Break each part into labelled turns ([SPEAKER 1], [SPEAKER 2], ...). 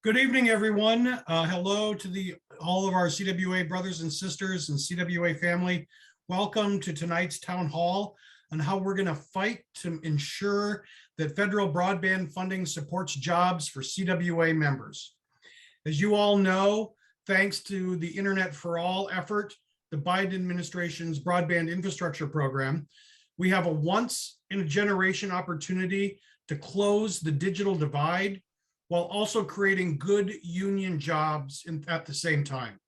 [SPEAKER 1] Good evening, everyone. Hello to all of our CWA brothers and sisters and CWA family. Welcome to tonight's town hall on how we're going to fight to ensure that federal broadband funding supports jobs for CWA members. As you all know, thanks to the Internet for All effort, the Biden administration's broadband infrastructure program, we have a once in a generation opportunity to close the digital divide while also creating good union jobs at the same time.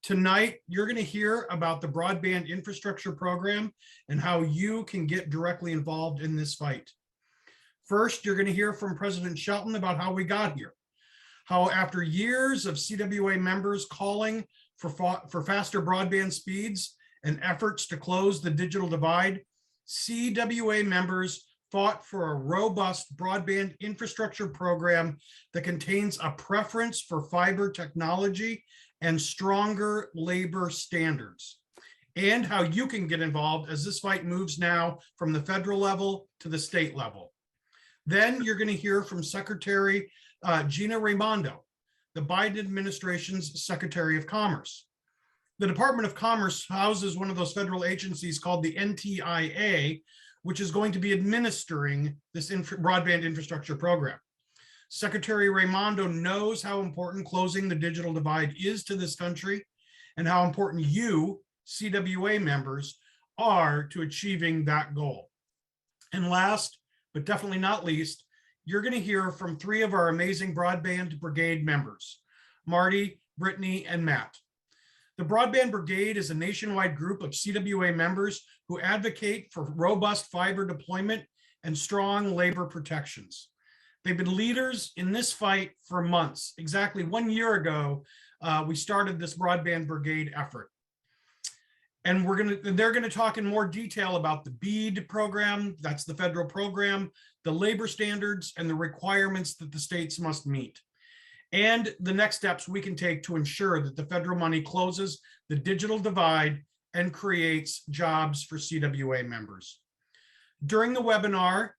[SPEAKER 1] Tonight, you're going to hear about the broadband infrastructure program and how you can get directly involved in this fight. First, you're going to hear from President Shelton about how we got here, how after years of CWA members calling for faster broadband speeds and efforts to close the digital divide, CWA members fought for a robust broadband infrastructure program that contains a preference for fiber technology and stronger labor standards, and how you can get involved as this fight moves now from the federal level to the state level. Then you're going to hear from Secretary Gina Raimondo, the Biden administration's Secretary of Commerce. The Department of Commerce houses one of those federal agencies called the NTIA, which is going to be administering this broadband infrastructure program. Secretary Raimondo knows how important closing the digital divide is to this country and how important you, CWA members, are to achieving that goal. And last, but definitely not least, you're going to hear from three of our amazing Broadband Brigade members, Marty, Brittany, and Matt. The Broadband Brigade is a nationwide group of CWA members who advocate for robust fiber deployment and strong labor protections. They've been leaders in this fight for months. Exactly 1 year ago, we started this Broadband Brigade effort. And they're going to talk in more detail about the BEAD program, that's the federal program, the labor standards, and the requirements that the states must meet, and the next steps we can take to ensure that the federal money closes the digital divide and creates jobs for CWA members. During the webinar,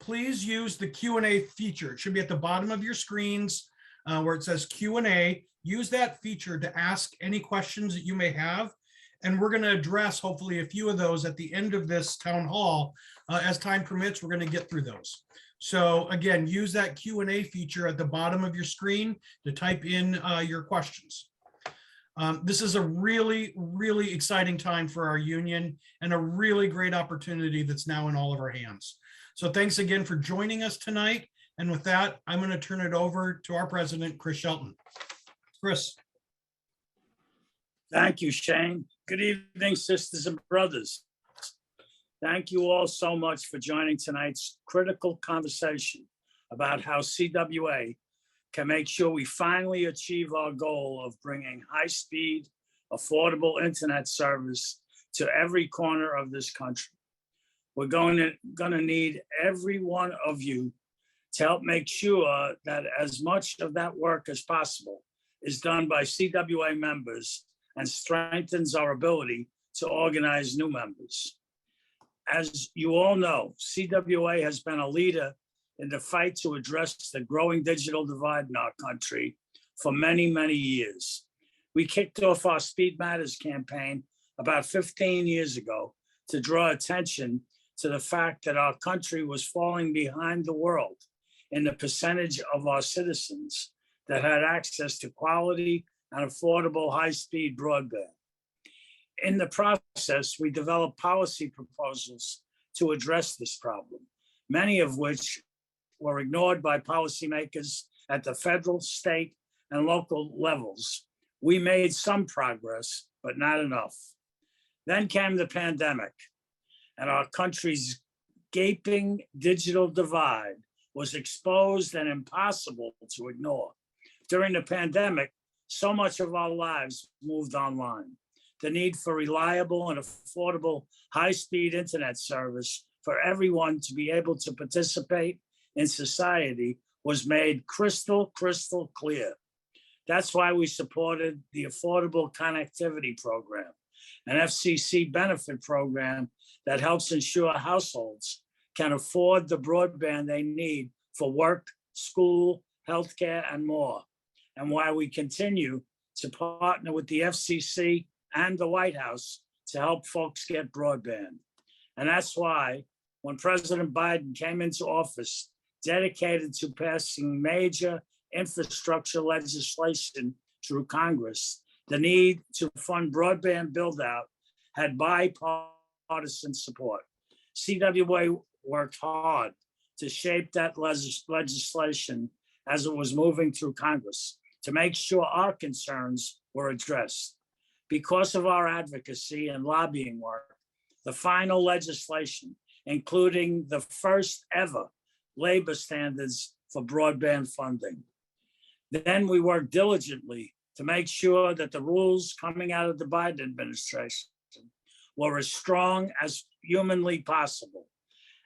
[SPEAKER 1] please use the Q&A feature. It should be at the bottom of your screens where it says Q&A. Use that feature to ask any questions that you may have. And we're going to address hopefully a few of those at the end of this town hall. As time permits, we're going to get through those. So again, use that Q&A feature at the bottom of your screen to type in your questions. This is a really, really exciting time for our union and a really great opportunity that's now in all of our hands. So thanks again for joining us tonight. And with that, I'm going to turn it over to our president, Chris Shelton. Chris.
[SPEAKER 2] Thank you, Shane. Good evening, sisters and brothers. Thank you all so much for joining tonight's critical conversation about how CWA can make sure we finally achieve our goal of bringing high-speed, affordable internet service to every corner of this country. We're going to need every one of you to help make sure that as much of that work as possible is done by CWA members and strengthens our ability to organize new members. As you all know, CWA has been a leader in the fight to address the growing digital divide in our country for many, many years. We kicked off our Speed Matters campaign about 15 years ago to draw attention to the fact that our country was falling behind the world in the percentage of our citizens that had access to quality and affordable high-speed broadband. In the process, we developed policy proposals to address this problem, many of which were ignored by policymakers at the federal, state, and local levels. We made some progress, but not enough. Then came the pandemic, and our country's gaping digital divide was exposed and impossible to ignore. During the pandemic, so much of our lives moved online. The need for reliable and affordable high-speed internet service for everyone to be able to participate in society was made crystal clear. That's why we supported the Affordable Connectivity Program, an FCC benefit program that helps ensure households can afford the broadband they need for work, school, healthcare, and more. and why we continue to partner with the FCC and the White House to help folks get broadband. And that's why when President Biden came into office, dedicated to passing major infrastructure legislation through Congress, the need to fund broadband build-out had bipartisan support. CWA worked hard to shape that legislation as it was moving through Congress to make sure our concerns were addressed. Because of our advocacy and lobbying work, the final legislation, including the first ever labor standards for broadband funding. Then we worked diligently to make sure that the rules coming out of the Biden administration were as strong as humanly possible.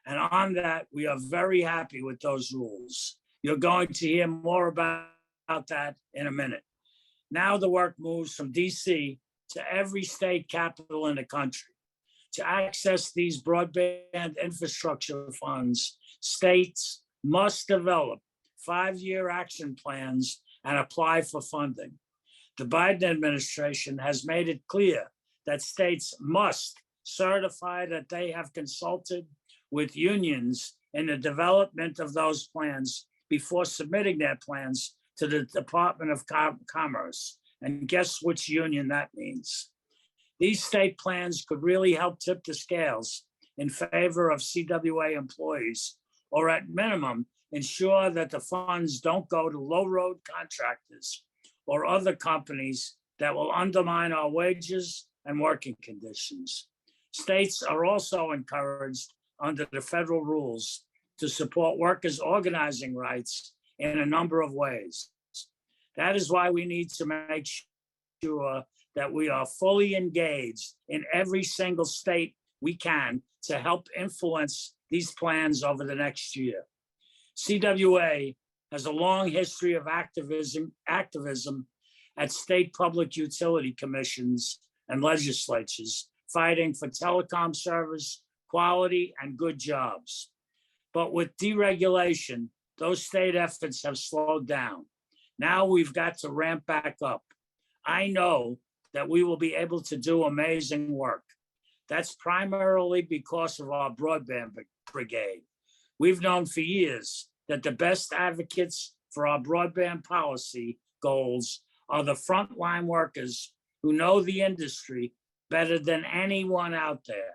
[SPEAKER 2] And on that, we are very happy with those rules. You're going to hear more about that in a minute. Now the work moves from DC to every state capital in the country. To access these broadband infrastructure funds, states must develop 5-year action plans and apply for funding. The Biden administration has made it clear that states must certify that they have consulted with unions in the development of those plans before submitting their plans to the Department of Commerce. And guess which union that means? These state plans could really help tip the scales in favor of CWA employees, or at minimum, ensure that the funds don't go to low road contractors or other companies that will undermine our wages and working conditions. States are also encouraged under the federal rules to support workers' organizing rights in a number of ways. That is why we need to make sure that we are fully engaged in every single state we can to help influence these plans over the next year. CWA has a long history of activism at state public utility commissions and legislatures, fighting for telecom service, quality, and good jobs. But with deregulation, those state efforts have slowed down. Now we've got to ramp back up. I know that we will be able to do amazing work. That's primarily because of our Broadband Brigade. We've known for years that the best advocates for our broadband policy goals are the frontline workers who know the industry better than anyone out there.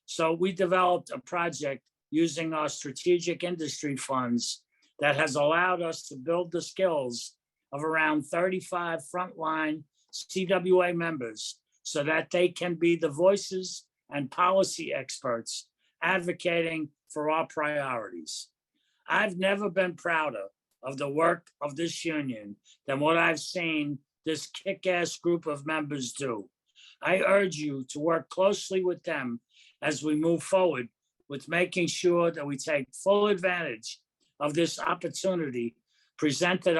[SPEAKER 2] So we developed a project using our strategic industry funds that has allowed us to build the skills of around 35 frontline CWA members so that they can be the voices and policy experts advocating for our priorities. I've never been prouder of the work of this union than what I've seen this kick-ass group of members do. I urge you to work closely with them as we move forward with making sure that we take full advantage of this opportunity presented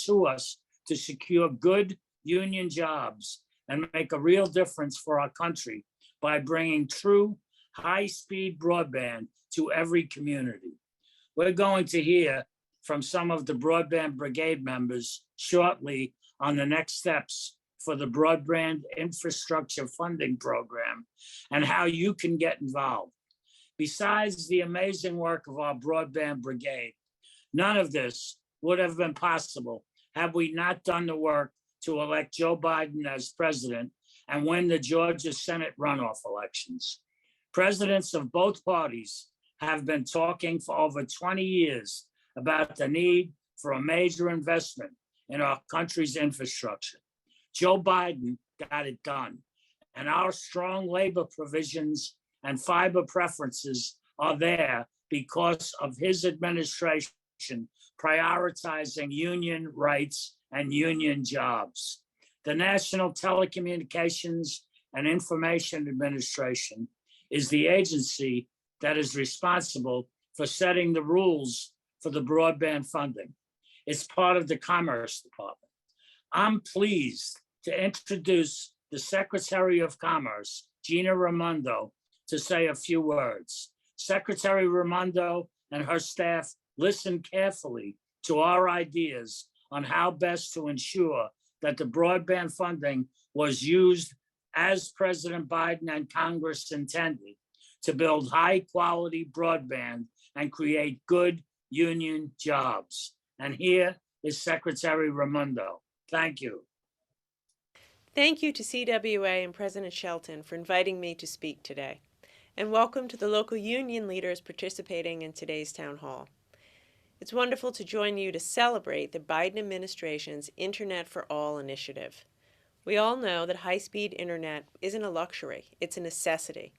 [SPEAKER 2] to us to secure good union jobs and make a real difference for our country by bringing true high-speed broadband to every community. We're going to hear from some of the Broadband Brigade members shortly on the next steps for the Broadband Infrastructure Funding Program and how you can get involved. Besides the amazing work of our Broadband Brigade, none of this would have been possible had we not done the work to elect Joe Biden as president and win the Georgia Senate runoff elections. Presidents of both parties have been talking for over 20 years about the need for a major investment in our country's infrastructure. Joe Biden got it done, and our strong labor provisions and fiber preferences are there because of his administration prioritizing union rights and union jobs. The National Telecommunications and Information Administration is the agency that is responsible for setting the rules for the broadband funding. It's part of the Commerce Department. I'm pleased to introduce the Secretary of Commerce, Gina Raimondo, to say a few words. Secretary Raimondo and her staff listened carefully to our ideas on how best to ensure that the broadband funding was used as President Biden and Congress intended to build high-quality broadband and create good union jobs. And here is Secretary Raimondo. Thank you.
[SPEAKER 3] Thank you to CWA and President Shelton for inviting me to speak today. And welcome to the local union leaders participating in today's town hall. It's wonderful to join you to celebrate the Biden administration's Internet for All initiative. We all know that high-speed internet isn't a luxury, it's a necessity.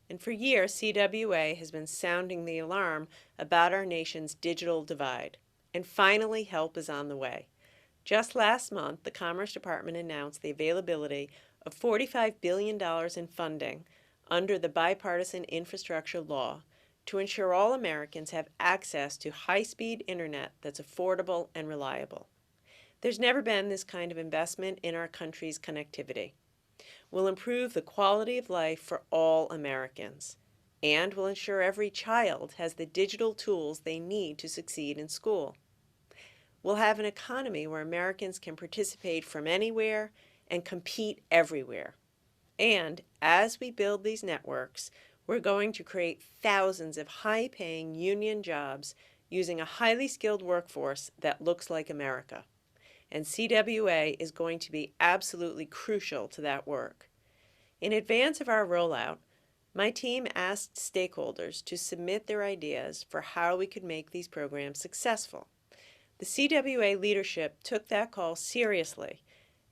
[SPEAKER 3] And for years, CWA has been sounding the alarm about our nation's digital divide. And finally, help is on the way. Just last month, the Commerce Department announced the availability of $45 billion in funding under the Bipartisan Infrastructure Law to ensure all Americans have access to high-speed internet that's affordable and reliable. There's never been this kind of investment in our country's connectivity. We'll improve the quality of life for all Americans, and will ensure every child has the digital tools they need to succeed in school. We'll have an economy where Americans can participate from anywhere and compete everywhere. And as we build these networks, we're going to create thousands of high-paying union jobs using a highly skilled workforce that looks like America. And CWA is going to be absolutely crucial to that work. In advance of our rollout, my team asked stakeholders to submit their ideas for how we could make these programs successful. The CWA leadership took that call seriously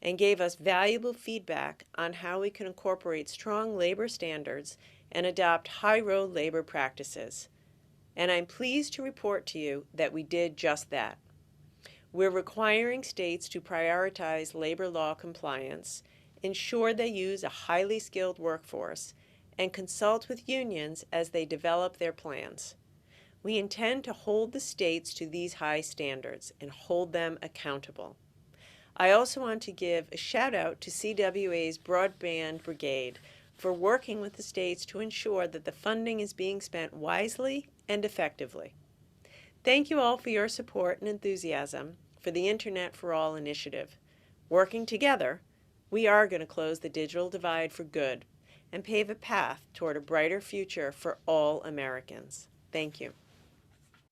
[SPEAKER 3] and gave us valuable feedback on how we can incorporate strong labor standards and adopt high-road labor practices. And I'm pleased to report to you that we did just that. We're requiring states to prioritize labor law compliance, ensure they use a highly skilled workforce, and consult with unions as they develop their plans. We intend to hold the states to these high standards and hold them accountable. I also want to give a shout out to CWA's Broadband Brigade for working with the states to ensure that the funding is being spent wisely and effectively. Thank you all for your support and enthusiasm for the Internet for All initiative. Working together, we are going to close the digital divide for good and pave a path toward a brighter future for all Americans. Thank you.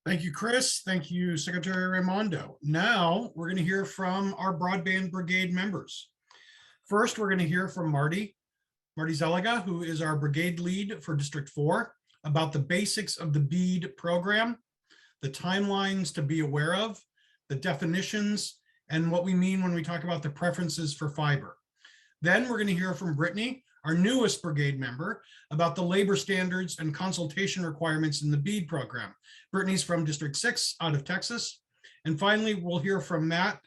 [SPEAKER 1] Thank you, Chris. Thank you, Secretary Raimondo. Now we're going to hear from our Broadband Brigade members. First, we're going to hear from Marty Zeliga, who is our brigade lead for District 4, about the basics of the BEAD program, the timelines to be aware of, the definitions, and what we mean when we talk about the preferences for fiber. Then we're going to hear from Brittany, our newest brigade member, about the labor standards and consultation requirements in the BEAD program. Brittany's from District 6 out of Texas. And finally, we'll hear from Matt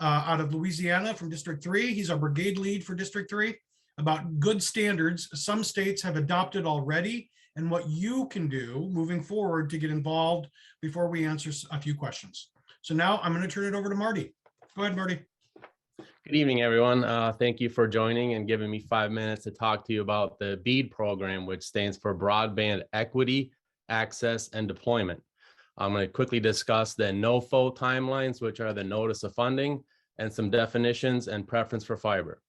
[SPEAKER 1] out of Louisiana from District 3. He's our brigade lead for District 3, about good standards some states have adopted already and what you can do moving forward to get involved before we answer a few questions. So now I'm going to turn it over to Marty. Go ahead, Marty.
[SPEAKER 4] Good evening, everyone. Thank you for joining and giving me 5 minutes to talk to you about the BEAD program, which stands for Broadband Equity, Access, and Deployment. I'm going to quickly discuss the NOFO timelines, which are the Notice of Funding, and some definitions and preference for fiber.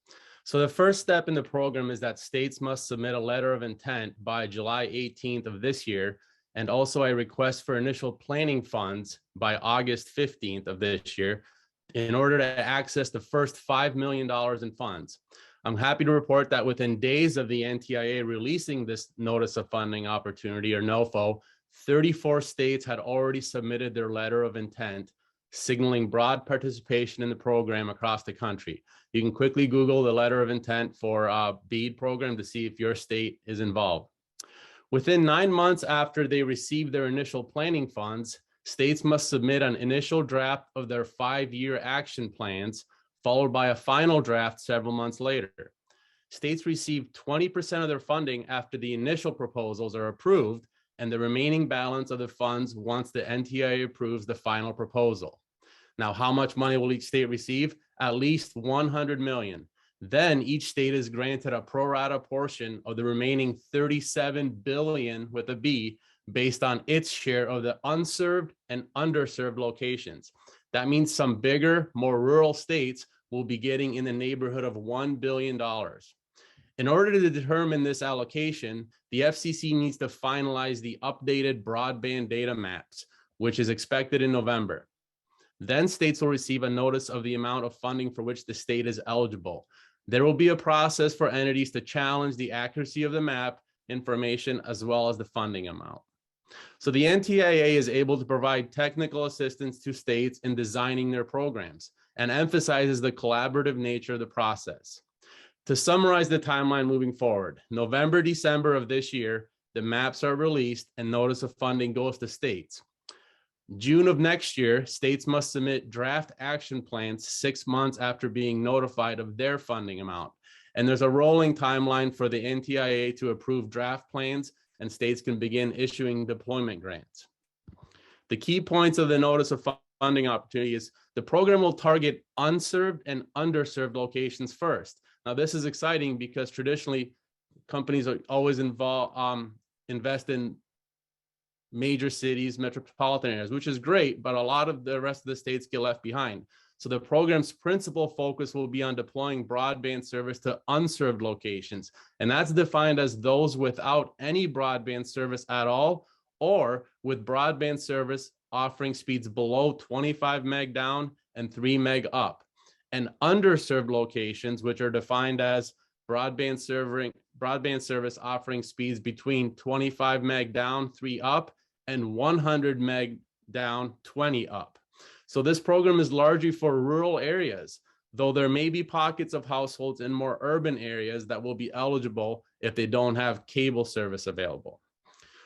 [SPEAKER 4] So the first step in the program is that states must submit a letter of intent by July 18th of this year, and also a request for initial planning funds by August 15th of this year, in order to access the first $5 million in funds. I'm happy to report that within days of the NTIA releasing this Notice of Funding Opportunity, or NOFO, 34 states had already submitted their letter of intent, signaling broad participation in the program across the country. You can quickly Google the letter of intent for BEAD program to see if your state is involved. Within 9 months after they receive their initial planning funds, states must submit an initial draft of their 5-year action plans, followed by a final draft several months later. States receive 20% of their funding after the initial proposals are approved, and the remaining balance of the funds once the NTIA approves the final proposal. Now, how much money will each state receive? At least $100 million. Then each state is granted a pro rata portion of the remaining $37 billion with a B, based on its share of the unserved and underserved locations. That means some bigger, more rural states will be getting in the neighborhood of $1 billion. In order to determine this allocation, the FCC needs to finalize the updated broadband data maps, which is expected in November. Then states will receive a notice of the amount of funding for which the state is eligible. There will be a process for entities to challenge the accuracy of the map information as well as the funding amount. So the NTIA is able to provide technical assistance to states in designing their programs and emphasizes the collaborative nature of the process. To summarize the timeline moving forward, November, December of this year, the maps are released and notice of funding goes to states. June of next year, states must submit draft action plans 6 months after being notified of their funding amount. And there's a rolling timeline for the NTIA to approve draft plans, and states can begin issuing deployment grants. The key points of the notice of funding opportunity is the program will target unserved and underserved locations first. Now, this is exciting because traditionally companies are always invest in major cities, metropolitan areas, which is great, but a lot of the rest of the states get left behind. So the program's principal focus will be on deploying broadband service to unserved locations. And that's defined as those without any broadband service at all, or with broadband service offering speeds below 25 meg down and 3 meg up. And underserved locations, which are defined as broadband service offering speeds between 25 meg down, 3 up, and 100 meg down, 20 up. So this program is largely for rural areas, though there may be pockets of households in more urban areas that will be eligible if they don't have cable service available.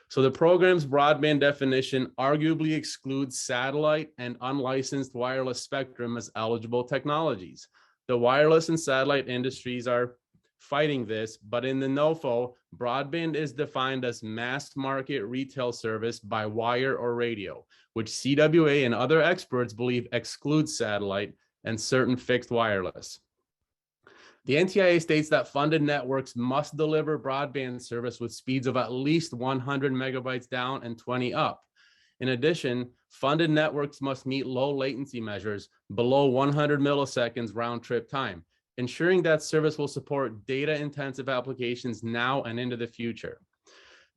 [SPEAKER 4] So the program's broadband definition arguably excludes satellite and unlicensed wireless spectrum as eligible technologies. The wireless and satellite industries are fighting this, but in the NOFO, broadband is defined as mass market retail service by wire or radio, which CWA and other experts believe excludes satellite and certain fixed wireless. The NTIA states that funded networks must deliver broadband service with speeds of at least 100 megabytes down and 20 up. In addition, funded networks must meet low latency measures below 100 milliseconds round trip time, ensuring that service will support data-intensive applications now and into the future.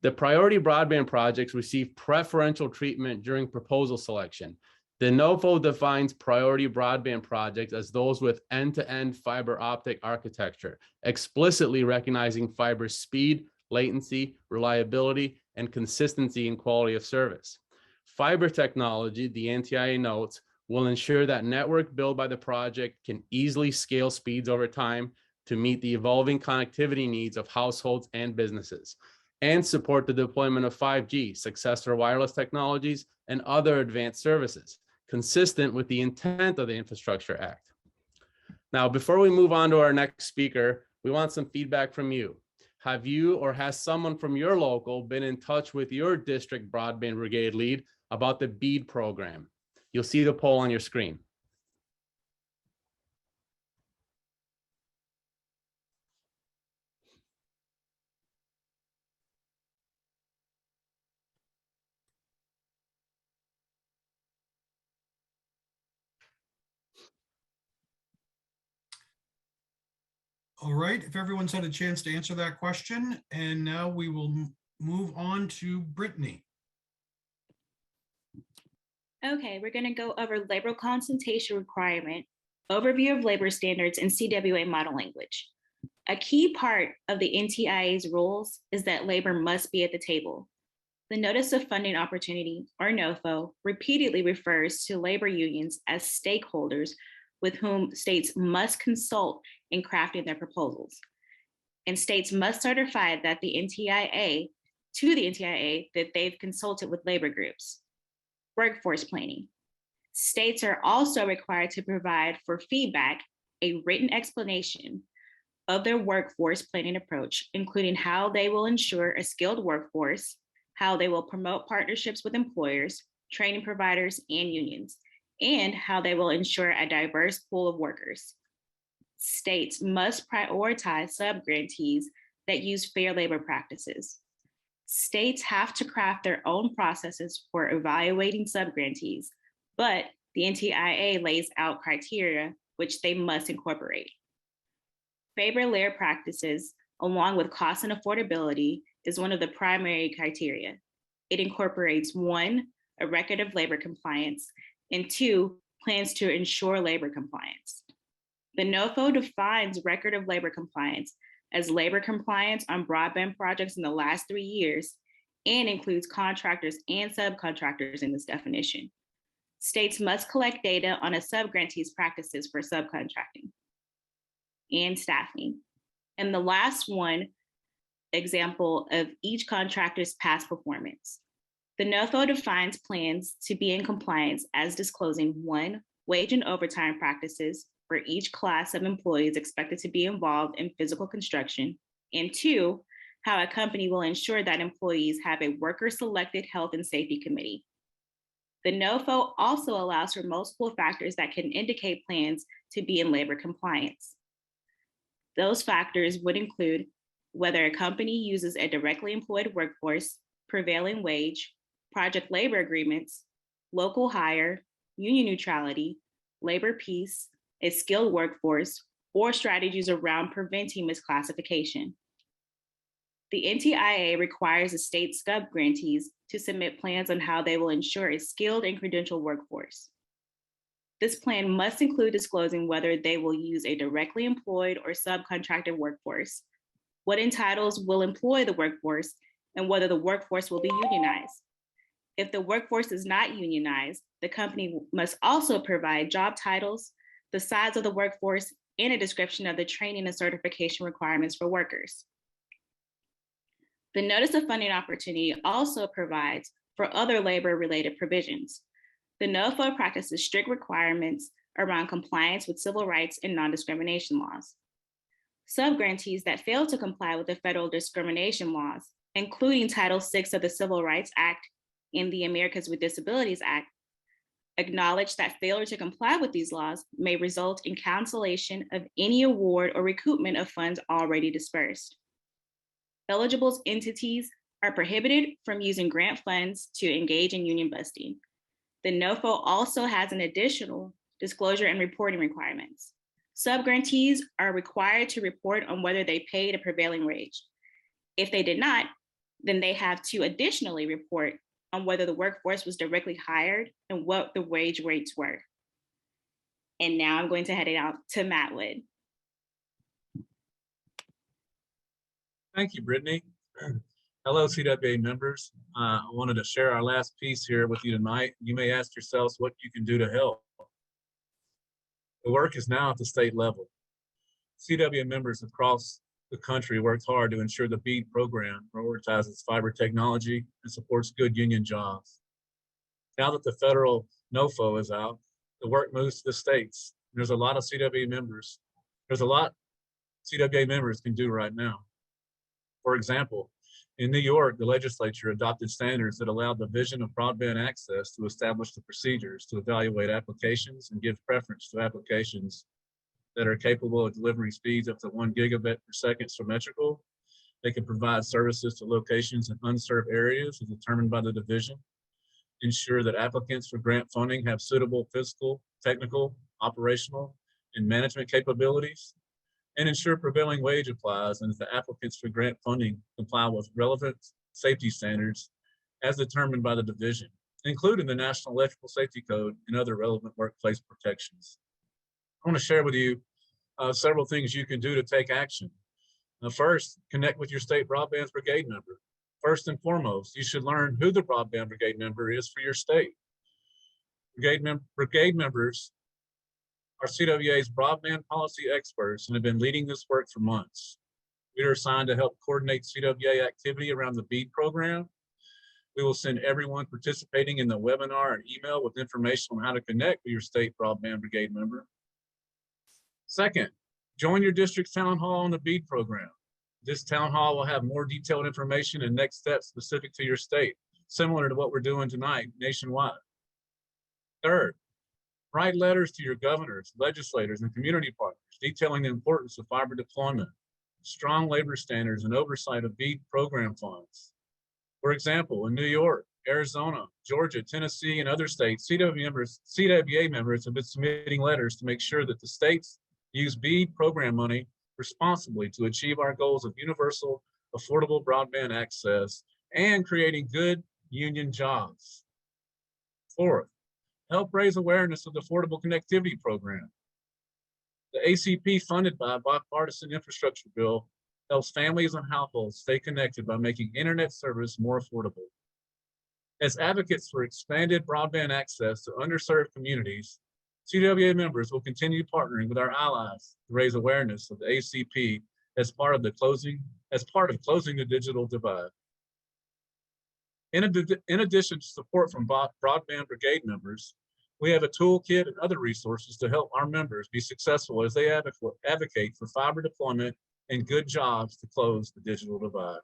[SPEAKER 4] The priority broadband projects receive preferential treatment during proposal selection. The NOFO defines priority broadband projects as those with end-to-end fiber optic architecture, explicitly recognizing fiber speed, latency, reliability, and consistency in quality of service. Fiber technology, the NTIA notes, will ensure that network built by the project can easily scale speeds over time to meet the evolving connectivity needs of households and businesses, and support the deployment of 5G, successor wireless technologies, and other advanced services, consistent with the intent of the Infrastructure Act. Now, before we move on to our next speaker, we want some feedback from you. Have you or has someone from your local been in touch with your district broadband brigade lead about the BEAD program? You'll see the poll on your screen.
[SPEAKER 1] All right, if everyone's had a chance to answer that question, and now we will move on to Brittany.
[SPEAKER 5] Okay, we're going to go over labor consultation requirement, overview of labor standards, and CWA model language. A key part of the NTIA's rules is that labor must be at the table. The Notice of Funding Opportunity, or NOFO, repeatedly refers to labor unions as stakeholders with whom states must consult in crafting their proposals. And states must certify that the NTIA that they've consulted with labor groups. Workforce planning. States are also required to provide for feedback a written explanation of their workforce planning approach, including how they will ensure a skilled workforce, how they will promote partnerships with employers, training providers, and unions, and how they will ensure a diverse pool of workers. States must prioritize subgrantees that use fair labor practices. States have to craft their own processes for evaluating subgrantees, but The NTIA lays out criteria which they must incorporate. Favor labor practices, along with cost and affordability, is one of the primary criteria. It incorporates 1, a record of labor compliance, and 2, plans to ensure labor compliance. The NOFO defines record of labor compliance as labor compliance on broadband projects in the last 3 years and includes contractors and subcontractors in this definition. States must collect data on a subgrantee's practices for subcontracting and staffing. And the last one, example of each contractor's past performance. The NOFO defines plans to be in compliance as disclosing 1, wage and overtime practices for each class of employees expected to be involved in physical construction, and 2, how a company will ensure that employees have a worker-selected health and safety committee. The NOFO also allows for multiple factors that can indicate plans to be in labor compliance. Those factors would include whether a company uses a directly employed workforce, prevailing wage, project labor agreements, local hire, union neutrality, labor peace, a skilled workforce, or strategies around preventing misclassification. The NTIA requires the state subgrantees to submit plans on how they will ensure a skilled and credentialed workforce. This plan must include disclosing whether they will use a directly employed or subcontracted workforce, what entitles will employ the workforce, and whether the workforce will be unionized. If the workforce is not unionized, the company must also provide job titles, the size of the workforce, and a description of the training and certification requirements for workers. The Notice of Funding Opportunity also provides for other labor-related provisions. The NOFO practices strict requirements around compliance with civil rights and non-discrimination laws. Subgrantees that fail to comply with the federal discrimination laws, including Title VI of the Civil Rights Act and the Americans with Disabilities Act, acknowledge that failure to comply with these laws may result in cancellation of any award or recoupment of funds already dispersed. Eligible entities are prohibited from using grant funds to engage in union busting. The NOFO also has an additional disclosure and reporting requirements. Subgrantees are required to report on whether they paid a prevailing wage. If they did not, then they have to additionally report on whether the workforce was directly hired and what the wage rates were. And now I'm going to head it out to Matt Wood.
[SPEAKER 6] Thank you, Brittany. Hello, CWA members. I wanted to share our last piece here with you tonight. You may ask yourselves what you can do to help. The work is now at the state level. CWA members across the country worked hard to ensure the BEAD program prioritizes fiber technology and supports good union jobs. Now that the federal NOFO is out, the work moves to the states. There's a lot of CWA members. There's a lot CWA members can do right now. For example, in New York, the legislature adopted standards that allowed the Division of Broadband Access to establish the procedures to evaluate applications and give preference to applications that are capable of delivering speeds up to 1 gigabit per second symmetrical. They can provide services to locations in unserved areas as determined by the division, ensure that applicants for grant funding have suitable physical, technical, operational, and management capabilities, and ensure prevailing wage applies and that the applicants for grant funding comply with relevant safety standards as determined by the division, including the National Electrical Safety Code and other relevant workplace protections. I want to share with you several things you can do to take action. First, connect with your state Broadband Brigade member. First and foremost, you should learn who the Broadband Brigade member is for your state. Brigade members are CWA's broadband policy experts and have been leading this work for months. We are assigned to help coordinate CWA activity around the BEAD program. We will send everyone participating in the webinar an email with information on how to connect with your state Broadband Brigade member. Second, join your district's town hall on the BEAD program. This town hall will have more detailed information and next steps specific to your state, similar to what we're doing tonight nationwide. Third, write letters to your governors, legislators, and community partners detailing the importance of fiber deployment, strong labor standards, and oversight of BEAD program funds. For example, in New York, Arizona, Georgia, Tennessee, and other states, CWA members have been submitting letters to make sure that the states use BEAD program money responsibly to achieve our goals of universal, affordable broadband access and creating good union jobs. Fourth, help raise awareness of the Affordable Connectivity Program. The ACP, funded by a bipartisan infrastructure bill, helps families and households stay connected by making internet service more affordable. As advocates for expanded broadband access to underserved communities, CWA members will continue partnering with our allies to raise awareness of the ACP as part of closing the digital divide. In addition to support from Broadband Brigade members, we have a toolkit and other resources to help our members be successful as they advocate for fiber deployment and good jobs to close the digital divide.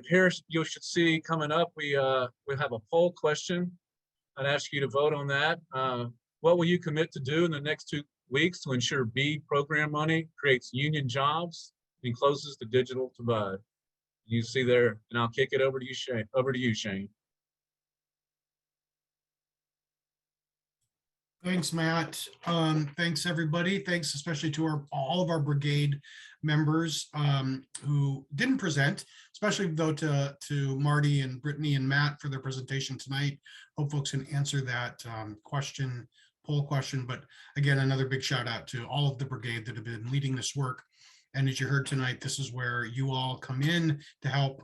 [SPEAKER 6] Here you should see coming up, we have a poll question. I'd ask you to vote on that. What will you commit to do in the next 2 weeks to ensure BEAD program money creates union jobs and closes the digital divide? You see there, and I'll kick it over to you, Shane.
[SPEAKER 1] Thanks, Matt. Thanks, everybody. Thanks especially to all of our brigade members who didn't present, especially though to Marty and Brittany and Matt for their presentation tonight. Hope folks can answer that poll question. But again, another big shout out to all of the brigade that have been leading this work. And as you heard tonight, this is where you all come in to help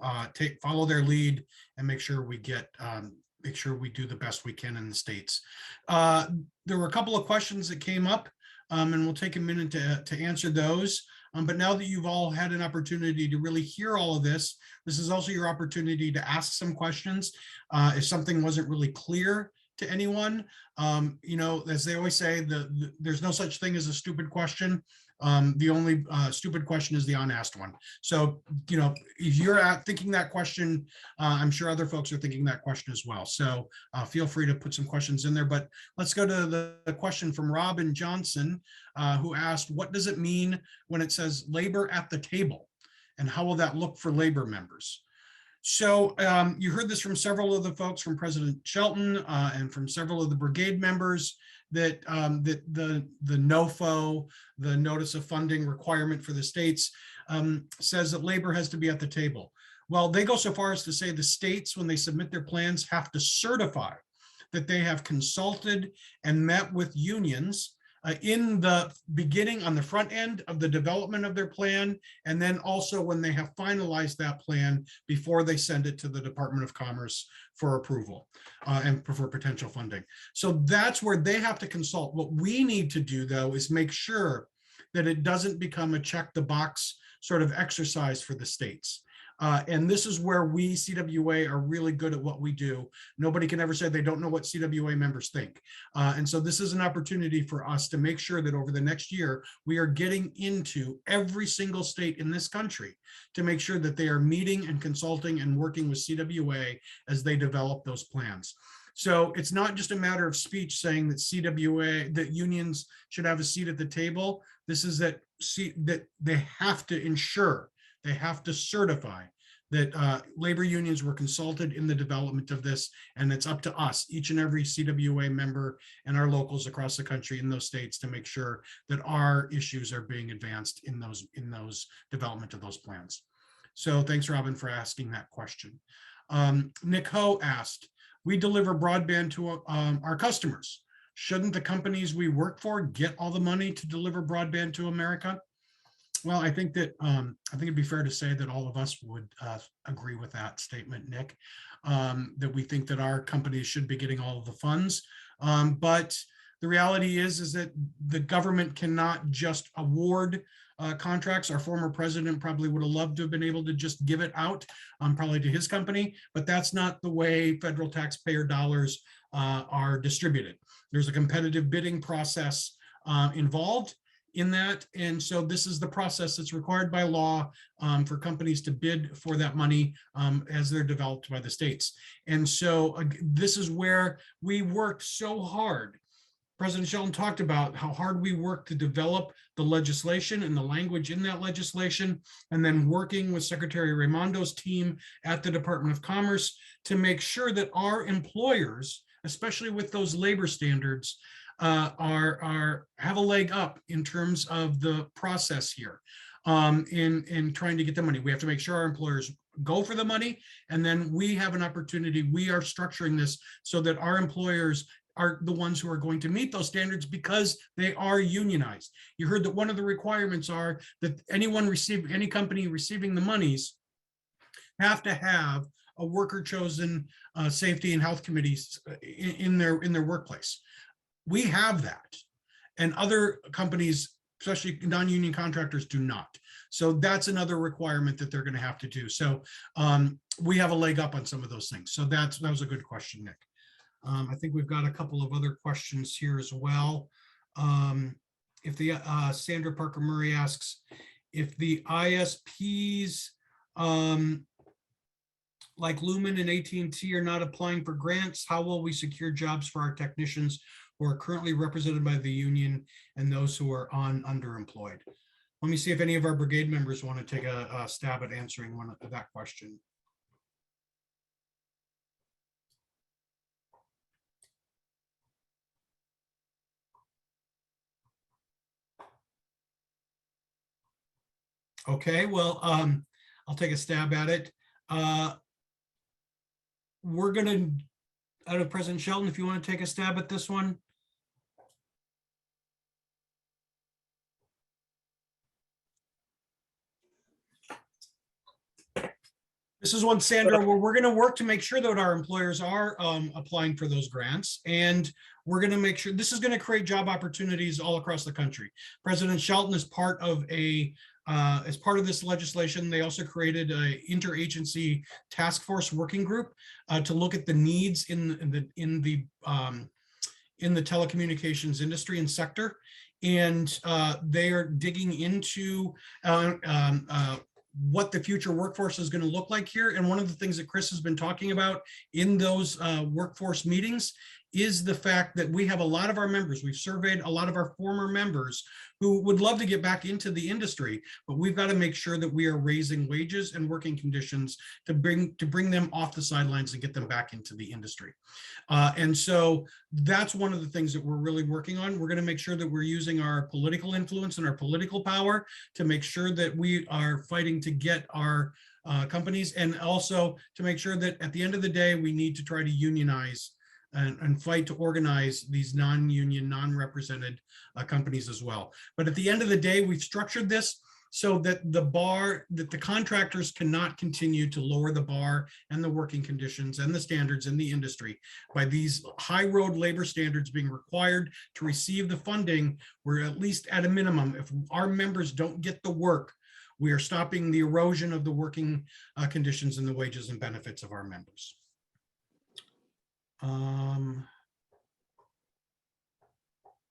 [SPEAKER 1] follow their lead and make sure we do the best we can in the States. There were a couple of questions that came up and we'll take a minute to answer those. But now that you've all had an opportunity to really hear all of this, this is also your opportunity to ask some questions. If something wasn't really clear to anyone, as they always say, there's no such thing as a stupid question. The only stupid question is the unasked one. So, if you're thinking that question, I'm sure other folks are thinking that question as well. So feel free to put some questions in there, but let's go to the question from Robin Johnson, who asked, what does it mean when it says labor at the table? And how will that look for labor members? So you heard this from several of the folks, from President Shelton and from several of the brigade members, that the NOFO, the notice of funding requirement for the states, says that labor has to be at the table. Well, they go so far as to say the states, when they submit their plans, have to certify that they have consulted and met with unions in the beginning, on the front end of the development of their plan, and then also when they have finalized that plan before they send it to the Department of Commerce for approval and for potential funding. So that's where they have to consult. What we need to do, though, is make sure that it doesn't become a check the box sort of exercise for the states. And this is where we, CWA, are really good at what we do. Nobody can ever say they don't know what CWA members think. And so this is an opportunity for us to make sure that over the next year, we are getting into every single state in this country to make sure that they are meeting and consulting and working with CWA as they develop those plans. So it's not just a matter of speech saying that that unions should have a seat at the table. This is that they have to ensure, they have to certify that labor unions were consulted in the development of this, and it's up to us, each and every CWA member and our locals across the country in those states, to make sure that our issues are being advanced in those development of those plans. So thanks, Robin, for asking that question. Nick Ho asked, we deliver broadband to our customers. Shouldn't the companies we work for get all the money to deliver broadband to America? Well, I think it'd be fair to say that all of us would agree with that statement, Nick, that we think that our companies should be getting all of the funds. But the reality is that the government cannot just award contracts. Our former president probably would have loved to have been able to just give it out, probably to his company, but that's not the way federal taxpayer dollars are distributed. There's a competitive bidding process involved in that. And so this is the process that's required by law for companies to bid for that money as they're developed by the states. And so this is where we worked so hard President Shelton talked about how hard we work to develop the legislation and the language in that legislation, and then working with Secretary Raimondo's team at the Department of Commerce to make sure that our employers, especially with those labor standards, have a leg up in terms of the process here in trying to get the money. We have to make sure our employers go for the money, and then we have an opportunity. We are structuring this so that our employers are the ones who are going to meet those standards because they are unionized. You heard that one of the requirements are that any company receiving the monies have to have a worker chosen safety and health committees in their workplace. We have that, and other companies, especially non-union contractors, do not. So that's another requirement that they're going to have to do. So we have a leg up on some of those things. So that was a good question, Nick. I think we've got a couple of other questions here as well. If the Sandra Parker Murray asks, if the ISPs like Lumen and AT&T are not applying for grants, how will we secure jobs for our technicians who are currently represented by the union and those who are underemployed? Let me see if any of our brigade members want to take a stab at answering that question. Okay, well, I'll take a stab at it. We're gonna, out of President Shelton, if you want to take a stab at this one. This is one, Sandra, where we're going to work to make sure that our employers are applying for those grants, and we're going to make sure this is going to create job opportunities all across the country. President Shelton is part of as part of this legislation. They also created an interagency task force working group to look at the needs in the telecommunications industry and sector, and they are digging into what the future workforce is going to look like here. And one of the things that Chris has been talking about in those workforce meetings is the fact that we have a lot of our members, we've surveyed a lot of our former members who would love to get back into the industry, but we've got to make sure that we are raising wages and working conditions to bring them off the sidelines and get them back into the industry. And so that's one of the things that we're really working on. We're going to make sure that we're using our political influence and our political power to make sure that we are fighting to get our companies, and also to make sure that at the end of the day, we need to try to unionize and fight to organize these non-union, non-represented companies as well. But at the end of the day, we've structured this so that the contractors cannot continue to lower the bar and the working conditions and the standards in the industry by these high road labor standards being required to receive the funding. We're at least at a minimum, if our members don't get the work, we are stopping the erosion of the working conditions and the wages and benefits of our members.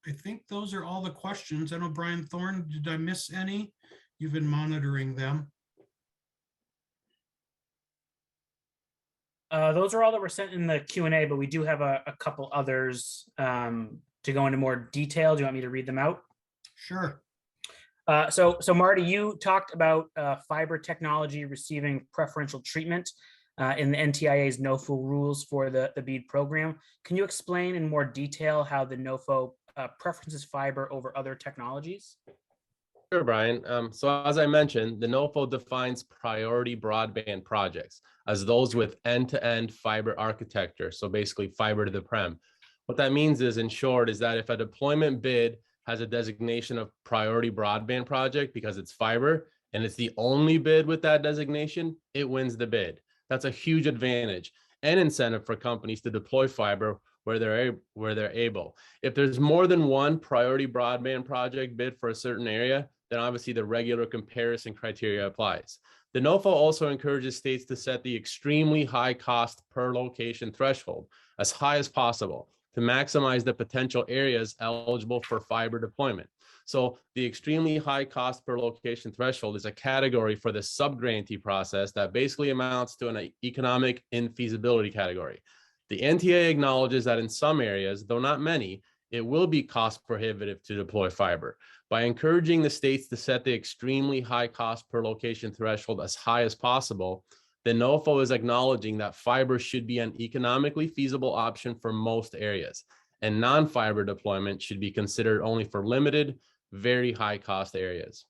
[SPEAKER 1] I think those are all the questions. I know, Brian Thorne, did I miss any? You've been monitoring them.
[SPEAKER 7] Those are all that were sent in the Q&A, but we do have a couple others to go into more detail. Do you want me to read them out?
[SPEAKER 1] Sure.
[SPEAKER 7] So Marty, you talked about fiber technology receiving preferential treatment in the NTIA's NOFO rules for the BEAD program. Can you explain in more detail how the NOFO preferences fiber over other technologies?
[SPEAKER 4] Sure, Brian. So as I mentioned, the NOFO defines priority broadband projects as those with end-to-end fiber architecture. So basically fiber to the prem. What that means is, in short, is that if a deployment bid has a designation of priority broadband project because it's fiber and it's the only bid with that designation, it wins the bid. That's a huge advantage and incentive for companies to deploy fiber where they're able. If there's more than one priority broadband project bid for a certain area, then obviously the regular comparison criteria applies. The NOFO also encourages states to set the extremely high cost per location threshold as high as possible to maximize the potential areas eligible for fiber deployment. So the extremely high cost per location threshold is a category for the sub-grantee process that basically amounts to an economic infeasibility category. The NTA acknowledges that in some areas, though not many, it will be cost prohibitive to deploy fiber. By encouraging the states to set the extremely high cost per location threshold as high as possible, the NOFO is acknowledging that fiber should be an economically feasible option for most areas, and non-fiber deployment should be considered only for limited, very high cost areas.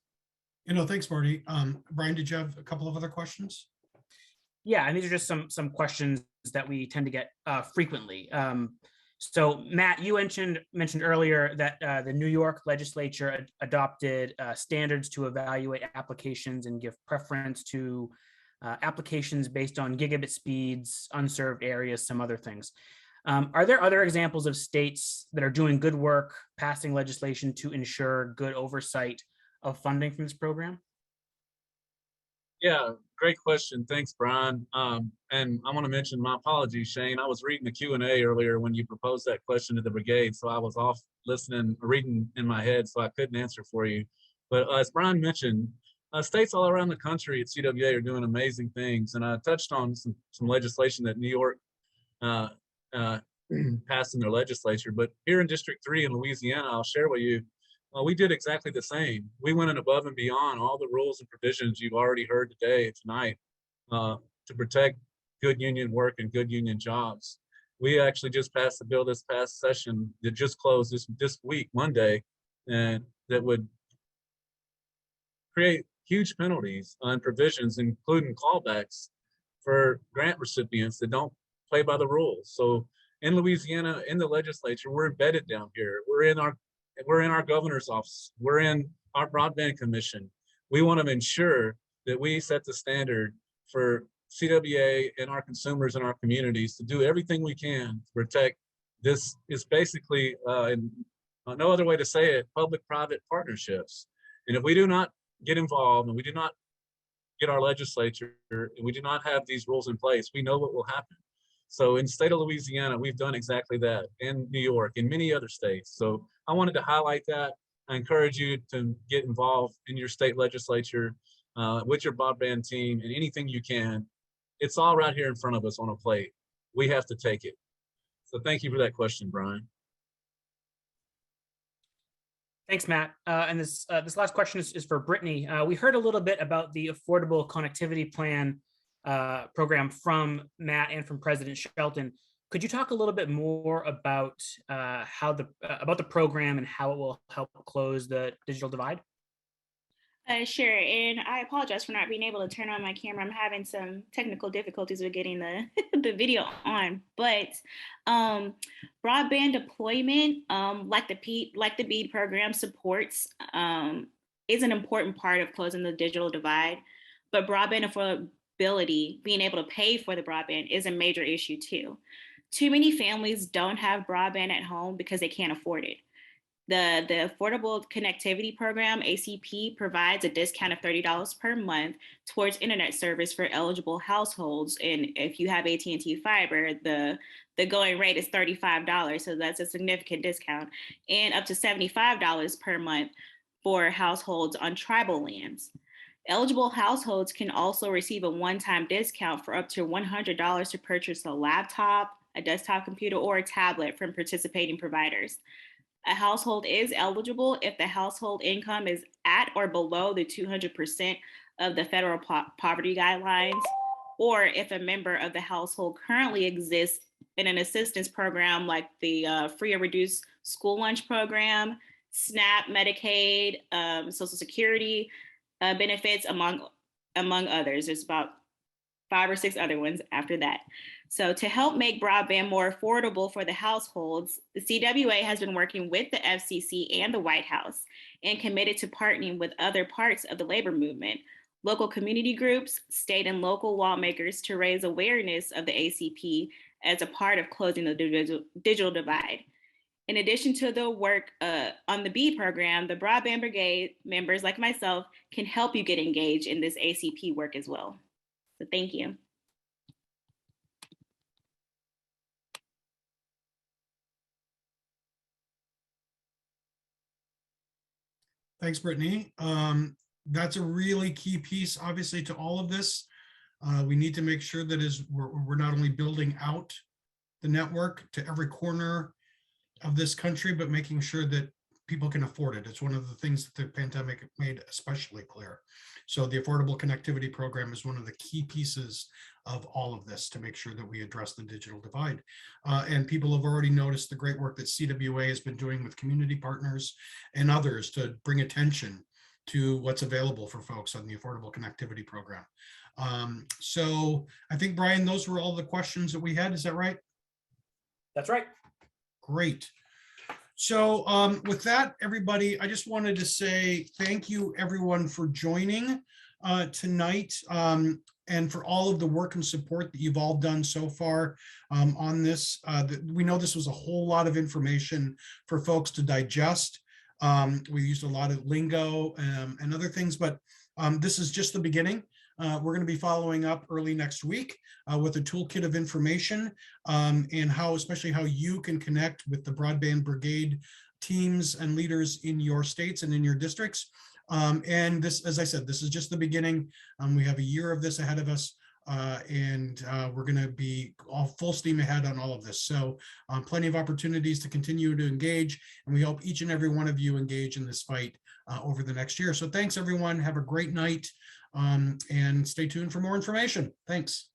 [SPEAKER 1] Thanks, Marty. Brian, did you have a couple of other questions?
[SPEAKER 7] Yeah, and these are just some questions that we tend to get frequently. So Matt, you mentioned earlier that the New York legislature adopted standards to evaluate applications and give preference to applications based on gigabit speeds, unserved areas, some other things. Are there other examples of states that are doing good work, passing legislation to ensure good oversight of funding from this program?
[SPEAKER 6] Yeah, great question. Thanks, Brian. And I want to mention my apologies, Shane. I was reading the Q&A earlier when you proposed that question to the brigade, so I was off reading in my head, so I couldn't answer for you. But as Brian mentioned, states all around the country at CWA are doing amazing things, and I touched on some legislation that New York passed in their legislature. But here in District 3 in Louisiana, I'll share with you, we did exactly the same. We went in above and beyond all the rules and provisions you've already heard tonight to protect good union work and good union jobs. We actually just passed a bill this past session that just closed this week, Monday, and that would create huge penalties and provisions, including callbacks for grant recipients that don't play by the rules. So in Louisiana, in the legislature, we're embedded down here. We're in our governor's office. We're in our broadband commission. We want to ensure that we set the standard for CWA and our consumers and our communities to do everything we can to protect this. Is basically, and no other way to say it, public-private partnerships. And if we do not get involved and we do not get our legislature and we do not have these rules in place, we know what will happen. So in the state of Louisiana, we've done exactly that, in New York and many other states. So I wanted to highlight that. I encourage you to get involved in your state legislature with your broadband team and anything you can. It's all right here in front of us on a plate. We have to take it. So thank you for that question, Brian.
[SPEAKER 7] Thanks, Matt. And this last question is for Brittany. We heard a little bit about the Affordable Connectivity Plan program from Matt and from President Shelton. Could you talk a little bit more about about the program and how it will help close the digital divide?
[SPEAKER 5] Sure, and I apologize for not being able to turn on my camera. I'm having some technical difficulties with getting the the video on. But broadband deployment, like the BEAD program supports, is an important part of closing the digital divide. But broadband affordability, being able to pay for the broadband, is a major issue too. Too many families don't have broadband at home because they can't afford it. The Affordable Connectivity Program, ACP, provides a discount of $30 per month towards internet service for eligible households. And if you have AT&T Fiber, the going rate is $35, so that's a significant discount, and up to $75 per month for households on tribal lands. Eligible households can also receive a one-time discount for up to $100 to purchase a laptop, a desktop computer, or a tablet from participating providers. A household is eligible if the household income is at or below the 200% of the federal poverty guidelines, or if a member of the household currently exists in an assistance program like the free or reduced school lunch program, SNAP, Medicaid, Social Security benefits, among others. There's about 5 or 6 other ones after that. So to help make broadband more affordable for the households, the CWA has been working with the FCC and the White House and committed to partnering with other parts of the labor movement, local community groups, state and local lawmakers to raise awareness of the ACP as a part of closing the digital divide. In addition to the work on the BEAD program, the Broadband Brigade members like myself can help you get engaged in this ACP work as well. So thank you.
[SPEAKER 1] Thanks, Brittany. That's a really key piece, obviously, to all of this. We need to make sure that we're not only building out the network to every corner of this country, but making sure that people can afford it. It's one of the things that the pandemic made especially clear. So the Affordable Connectivity Program is one of the key pieces of all of this to make sure that we address the digital divide. And people have already noticed the great work that CWA has been doing with community partners and others to bring attention to what's available for folks on the Affordable Connectivity Program. So I think, Brian, those were all the questions that we had. Is that right?
[SPEAKER 7] That's right.
[SPEAKER 1] Great. So with that, everybody, I just wanted to say thank you, everyone, for joining tonight, and for all of the work and support that you've all done so far on this. We know this was a whole lot of information for folks to digest. We used a lot of lingo and other things, but this is just the beginning. We're going to be following up early next week with a toolkit of information and especially how you can connect with the Broadband Brigade teams and leaders in your states and in your districts. And this, as I said, this is just the beginning. We have a year of this ahead of us, and we're going to be all full steam ahead on all of this. So plenty of opportunities to continue to engage, and we hope each and every one of you engage in this fight over the next year. So thanks, everyone. Have a great night. And stay tuned for more information. Thanks.